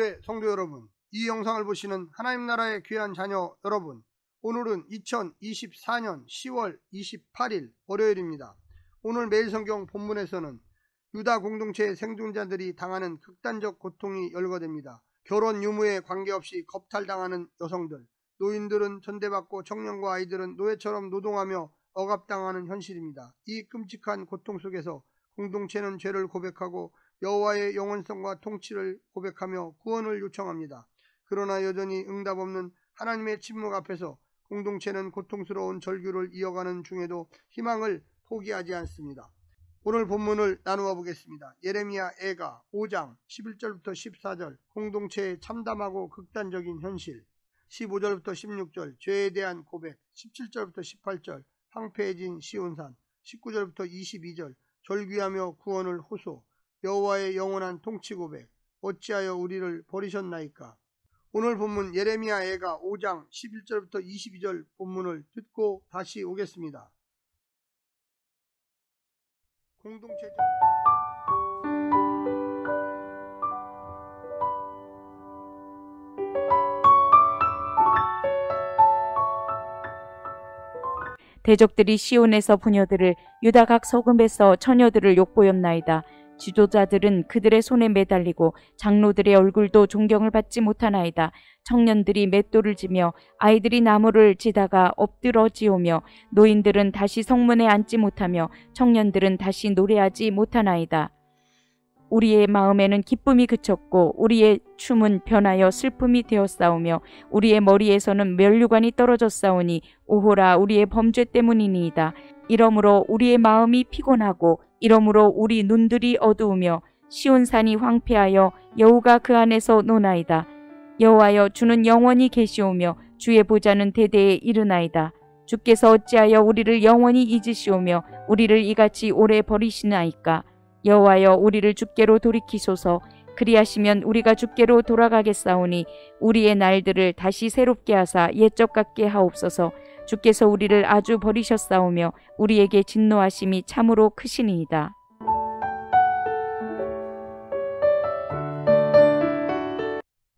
교회 성도 여러분, 이 영상을 보시는 하나님 나라의 귀한 자녀 여러분, 오늘은 2024년 10월 28일 월요일입니다. 오늘 매일 성경 본문에서는 유다 공동체의 생존자들이 당하는 극단적 고통이 열거됩니다. 결혼 유무에 관계없이 겁탈당하는 여성들, 노인들은 전대받고 청년과 아이들은 노예처럼 노동하며 억압당하는 현실입니다. 이 끔찍한 고통 속에서 공동체는 죄를 고백하고 여호와의 영원성과 통치를 고백하며 구원을 요청합니다. 그러나 여전히 응답 없는 하나님의 침묵 앞에서 공동체는 고통스러운 절규를 이어가는 중에도 희망을 포기하지 않습니다. 오늘 본문을 나누어 보겠습니다. 예레미야 애가 5장 11절부터 14절, 공동체의 참담하고 극단적인 현실, 15절부터 16절, 죄에 대한 고백, 17절부터 18절, 황폐해진 시온산, 19절부터 22절, 절규하며 구원을 호소, 여호와의 영원한 통치 고백, 어찌하여 우리를 버리셨나이까. 오늘 본문 예레미야 애가 5장 11절부터 22절 본문을 듣고 다시 오겠습니다. 공동체적 대적들이 시온에서 부녀들을, 유다 각 서금에서 처녀들을 욕보였나이다. 지도자들은 그들의 손에 매달리고 장로들의 얼굴도 존경을 받지 못하나이다. 청년들이 맷돌을 지며 아이들이 나무를 지다가 엎드러지오며 노인들은 다시 성문에 앉지 못하며 청년들은 다시 노래하지 못하나이다. 우리의 마음에는 기쁨이 그쳤고 우리의 춤은 변하여 슬픔이 되었사오며 우리의 머리에서는 면류관이 떨어졌사오니 오호라 우리의 범죄 때문이니이다. 이러므로 우리의 마음이 피곤하고 이러므로 우리 눈들이 어두우며 시온산이 황폐하여 여호가 그 안에서 노나이다. 여호와여, 주는 영원히 계시오며 주의 보좌는 대대에 이르나이다. 주께서 어찌하여 우리를 영원히 잊으시오며 우리를 이같이 오래 버리시나이까. 여호와여, 우리를 주께로 돌이키소서. 그리하시면 우리가 주께로 돌아가겠사오니 우리의 날들을 다시 새롭게 하사 옛적 같게 하옵소서. 주께서 우리를 아주 버리셨사오며 우리에게 진노하심이 참으로 크시니이다.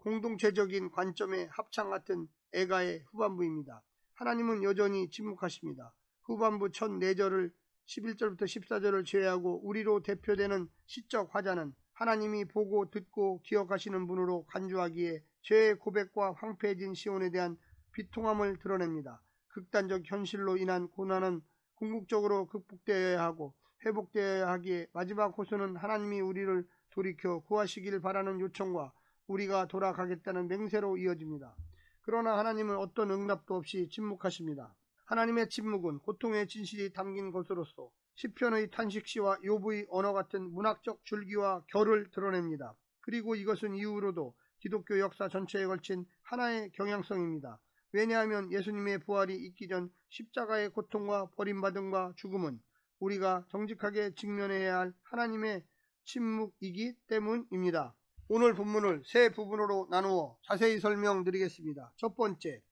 공동체적인 관점의 합창 같은 애가의 후반부입니다. 하나님은 여전히 침묵하십니다. 후반부 첫 4절을 11절부터 14절을 제외하고 우리로 대표되는 시적 화자는 하나님이 보고 듣고 기억하시는 분으로 간주하기에 죄의 고백과 황폐해진 시온에 대한 비통함을 드러냅니다. 극단적 현실로 인한 고난은 궁극적으로 극복되어야 하고 회복되어야 하기에 마지막 호소는 하나님이 우리를 돌이켜 구하시길 바라는 요청과 우리가 돌아가겠다는 맹세로 이어집니다. 그러나 하나님은 어떤 응답도 없이 침묵하십니다. 하나님의 침묵은 고통의 진실이 담긴 것으로서 시편의 탄식시와 욥의 언어 같은 문학적 줄기와 결을 드러냅니다. 그리고 이것은 이후로도 기독교 역사 전체에 걸친 하나의 경향성입니다. 왜냐하면 예수님의 부활이 있기 전 십자가의 고통과 버림받음과 죽음은 우리가 정직하게 직면해야 할 하나님의 침묵이기 때문입니다. 오늘 본문을 세 부분으로 나누어 자세히 설명드리겠습니다. 첫 번째,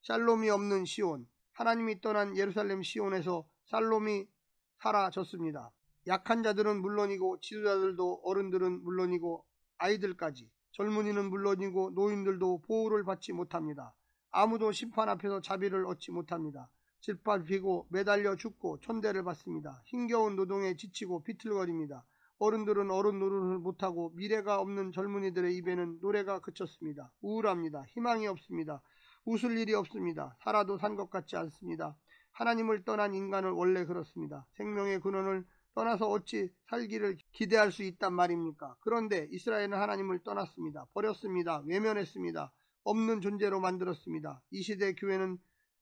샬롬이 없는 시온. 하나님이 떠난 예루살렘 시온에서 샬롬이 사라졌습니다. 약한 자들은 물론이고 지도자들도, 어른들은 물론이고 아이들까지, 젊은이는 물론이고 노인들도 보호를 받지 못합니다. 아무도 심판 앞에서 자비를 얻지 못합니다. 짓밟히고 매달려 죽고 천대를 받습니다. 힘겨운 노동에 지치고 비틀거립니다. 어른들은 어른 노릇을 못하고 미래가 없는 젊은이들의 입에는 노래가 그쳤습니다. 우울합니다. 희망이 없습니다. 웃을 일이 없습니다. 살아도 산 것 같지 않습니다. 하나님을 떠난 인간은 원래 그렇습니다. 생명의 근원을 떠나서 어찌 살기를 기대할 수 있단 말입니까? 그런데 이스라엘은 하나님을 떠났습니다. 버렸습니다. 외면했습니다. 없는 존재로 만들었습니다. 이 시대 교회는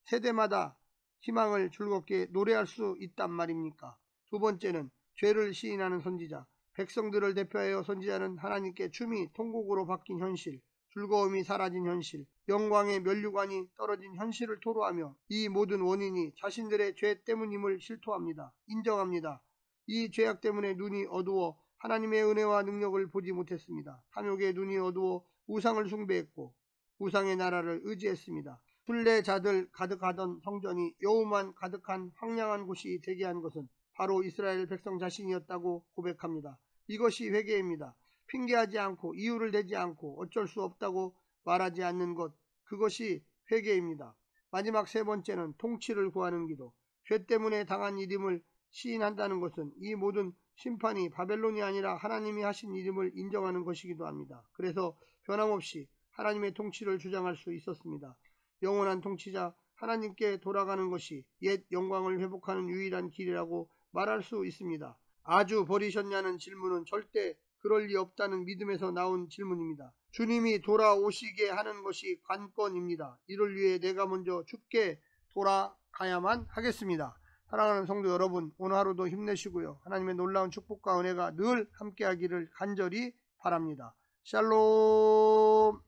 세대마다 희망을 즐겁게 노래할 수 있단 말입니까? 두 번째는 죄를 시인하는 선지자. 백성들을 대표하여 선지자는 하나님께 춤이 통곡으로 바뀐 현실, 즐거움이 사라진 현실, 영광의 면류관이 떨어진 현실을 토로하며 이 모든 원인이 자신들의 죄 때문임을 실토합니다. 인정합니다. 이 죄악 때문에 눈이 어두워 하나님의 은혜와 능력을 보지 못했습니다. 탐욕의 눈이 어두워 우상을 숭배했고 우상의 나라를 의지했습니다. 순례자들 가득하던 성전이 여우만 가득한 황량한 곳이 되게 한 것은 바로 이스라엘 백성 자신이었다고 고백합니다. 이것이 회개입니다. 핑계하지 않고 이유를 대지 않고 어쩔 수 없다고 말하지 않는 것, 그것이 회개입니다. 마지막 세 번째는 통치를 구하는 기도. 죄 때문에 당한 일임을 시인한다는 것은 이 모든 심판이 바벨론이 아니라 하나님이 하신 일임을 인정하는 것이기도 합니다. 그래서 변함없이 하나님의 통치를 주장할 수 있었습니다. 영원한 통치자 하나님께 돌아가는 것이 옛 영광을 회복하는 유일한 길이라고 말할 수 있습니다. 아주 버리셨냐는 질문은 절대 그럴 리 없다는 믿음에서 나온 질문입니다. 주님이 돌아오시게 하는 것이 관건입니다. 이를 위해 내가 먼저 주께 돌아가야만 하겠습니다. 사랑하는 성도 여러분, 오늘 하루도 힘내시고요. 하나님의 놀라운 축복과 은혜가 늘 함께하기를 간절히 바랍니다. 샬롬.